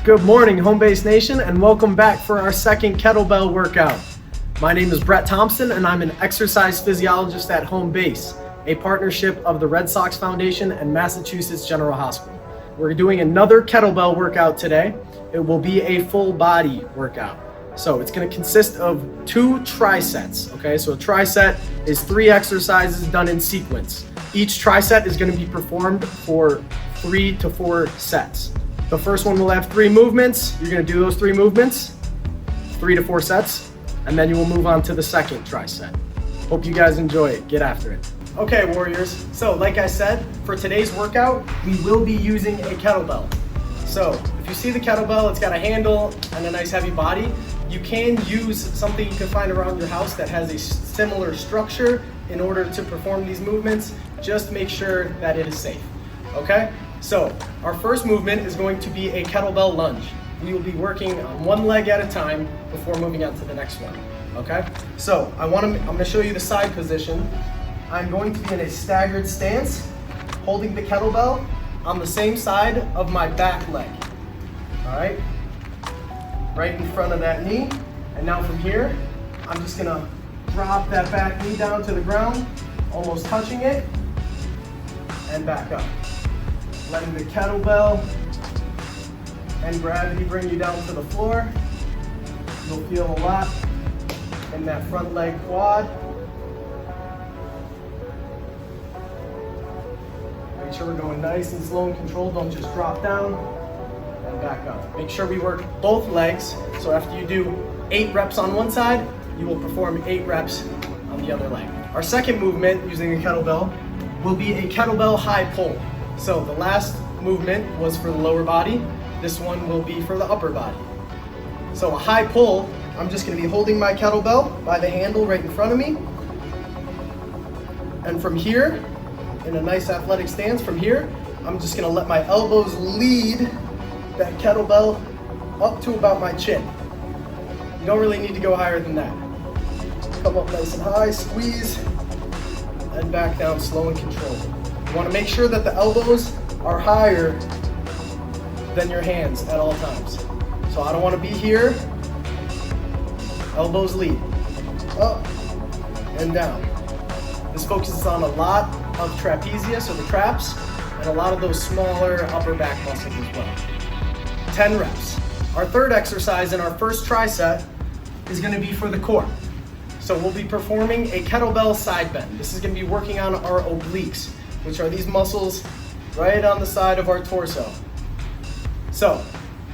Good morning, Home Base Nation, and welcome back for our second kettlebell workout. My name is Brett Thompson, and I'm an exercise physiologist at Home Base, a partnership of the Red Sox Foundation and Massachusetts General Hospital. We're doing another kettlebell workout today. It will be a full body workout. So it's going to consist of 2 trisets, okay? So a triset is 3 exercises done in sequence. Each triset is going to be performed for 3 to 4 sets. The first one will have 3 movements. You're going to do those 3 movements, 3 to 4 sets, and then you will move on to the second triset. Hope you guys enjoy it. Get after it. Okay, warriors. So like I said, for today's workout, we will be using a kettlebell. So if you see the kettlebell, it's got a handle and a nice heavy body. You can use something you can find around your house that has a similar structure in order to perform these movements. Just make sure that it is safe, okay? So our first movement is going to be a kettlebell lunge. We will be working on one leg at a time before moving on to the next one, okay? So I'm gonna show you the side position. I'm going to be in a staggered stance, holding the kettlebell on the same side of my back leg, all right? Right in front of that knee. And now from here, I'm just gonna drop that back knee down to the ground, almost touching it, and back up. Letting the kettlebell and gravity bring you down to the floor. You'll feel a lot in that front leg quad. Make sure we're going nice and slow and controlled. Don't just drop down and back up. Make sure we work both legs. So after you do 8 reps on one side, you will perform 8 reps on the other leg. Our second movement using a kettlebell will be a kettlebell high pull. So the last movement was for the lower body. This one will be for the upper body. So a high pull, I'm just gonna be holding my kettlebell by the handle right in front of me. And from here, in a nice athletic stance, from here, I'm just gonna let my elbows lead that kettlebell up to about my chin. You don't really need to go higher than that. Come up nice and high, squeeze, and back down slow and controlled. You want to make sure that the elbows are higher than your hands at all times. So I don't want to be here. Elbows lead. Up and down. This focuses on a lot of trapezius, or the traps, and a lot of those smaller upper back muscles as well. 10 reps. Our third exercise in our first triset is going to be for the core. So we'll be performing a kettlebell side bend. This is going to be working on our obliques, which are these muscles right on the side of our torso. So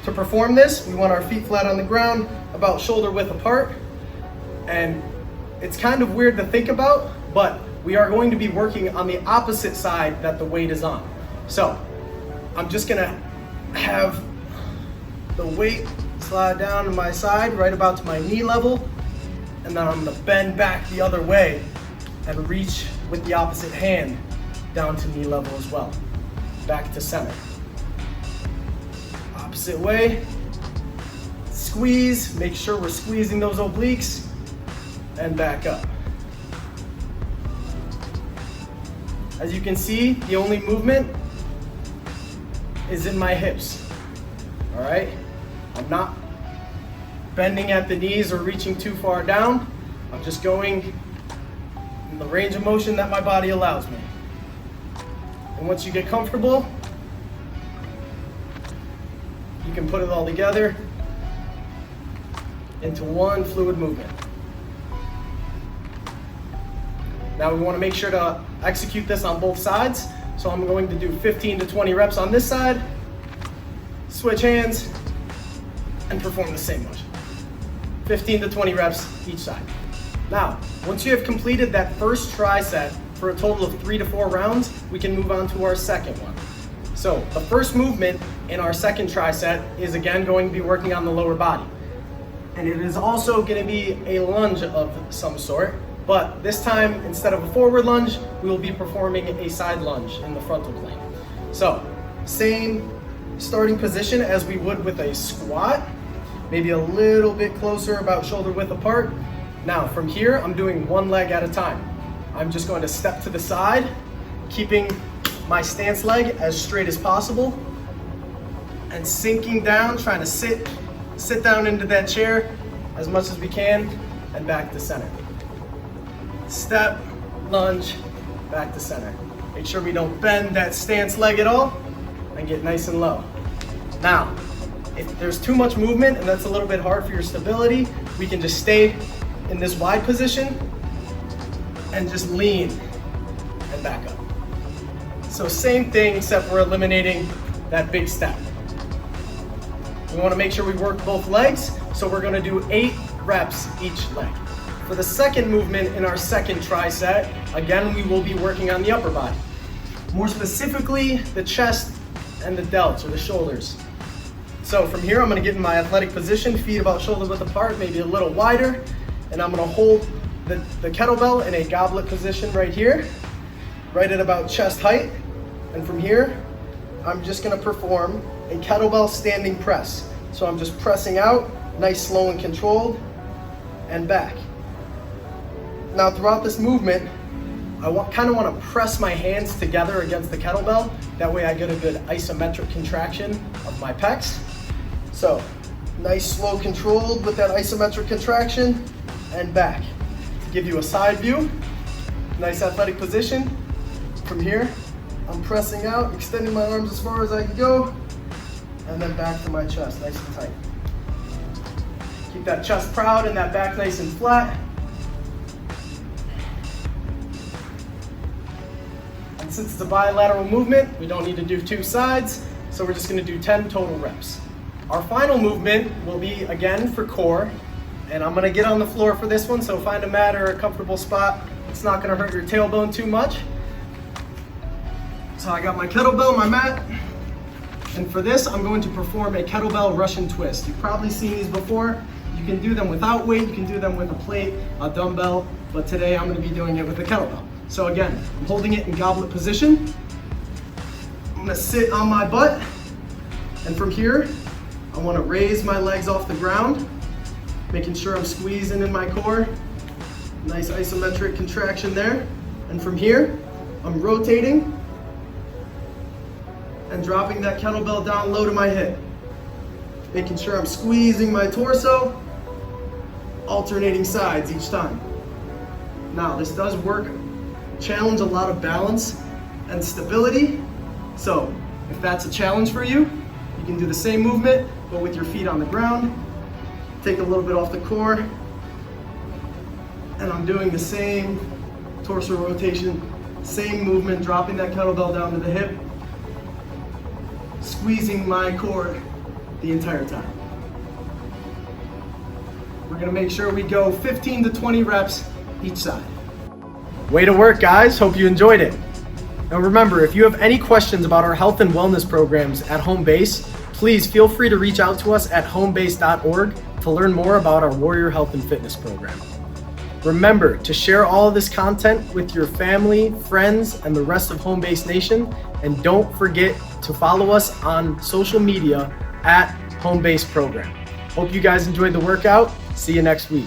to perform this, we want our feet flat on the ground, about shoulder width apart. And it's kind of weird to think about, but we are going to be working on the opposite side that the weight is on. So I'm just gonna have the weight slide down to my side, right about to my knee level, and then I'm gonna bend back the other way and reach with the opposite hand down to knee level as well. Back to center. Opposite way. Squeeze, make sure we're squeezing those obliques, and back up. As you can see, the only movement is in my hips, all right? I'm not bending at the knees or reaching too far down. I'm just going in the range of motion that my body allows me. And once you get comfortable, you can put it all together into one fluid movement. Now we want to make sure to execute this on both sides. So I'm going to do 15 to 20 reps on this side, switch hands, and perform the same motion. 15 to 20 reps each side. Now, once you have completed that first triset for a total of 3 to 4 rounds, we can move on to our second one. So the first movement in our second triset is again going to be working on the lower body. And it is also going to be a lunge of some sort, but this time, instead of a forward lunge, we will be performing a side lunge in the frontal plane. So same starting position as we would with a squat, maybe a little bit closer, about shoulder width apart. Now from here, I'm doing one leg at a time. I'm just going to step to the side, keeping my stance leg as straight as possible, and sinking down, trying to sit down into that chair as much as we can, and back to center. Step, lunge, back to center. Make sure we don't bend that stance leg at all, and get nice and low. Now, if there's too much movement and that's a little bit hard for your stability, we can just stay in this wide position and just lean and back up. So same thing, except we're eliminating that big step. We want to make sure we work both legs, so we're going to do 8 reps each leg. For the second movement in our second try set, again, we will be working on the upper body. More specifically, the chest and the delts, or the shoulders. So from here, I'm going to get in my athletic position, feet about shoulder width apart, maybe a little wider, and I'm going to hold the kettlebell in a goblet position right here, right at about chest height. And from here, I'm just going to perform a kettlebell standing press. So I'm just pressing out, nice, slow, and controlled, and back. Now throughout this movement, I kind of want to press my hands together against the kettlebell. That way I get a good isometric contraction of my pecs. So nice, slow, controlled with that isometric contraction, and back. To give you a side view, nice athletic position. From here, I'm pressing out, extending my arms as far as I can go, and then back to my chest, nice and tight. Keep that chest proud and that back nice and flat. And since it's a bilateral movement, we don't need to do 2 sides, so we're just going to do 10 total reps. Our final movement will be, again, for core, and I'm going to get on the floor for this one, so find a mat or a comfortable spot. It's not going to hurt your tailbone too much. So I got my kettlebell, my mat, and for this I'm going to perform a kettlebell Russian twist. You've probably seen these before. You can do them without weight, you can do them with a plate, a dumbbell, but today I'm going to be doing it with a kettlebell. So again, I'm holding it in goblet position. I'm going to sit on my butt, and from here I want to raise my legs off the ground, making sure I'm squeezing in my core. Nice isometric contraction there. And from here, I'm rotating and dropping that kettlebell down low to my hip. Making sure I'm squeezing my torso, alternating sides each time. Now, this does challenge a lot of balance and stability. So, if that's a challenge for you, you can do the same movement, but with your feet on the ground. Take a little bit off the core. And I'm doing the same torso rotation, same movement, dropping that kettlebell down to the hip, squeezing my core the entire time. We're gonna make sure we go 15 to 20 reps each side. Way to work, guys. Hope you enjoyed it. Now remember, if you have any questions about our health and wellness programs at Home Base, please feel free to reach out to us at homebase.org to learn more about our Warrior Health and Fitness program. Remember to share all of this content with your family, friends, and the rest of Home Base Nation. And don't forget to follow us on social media at Home Base Program. Hope you guys enjoyed the workout. See you next week.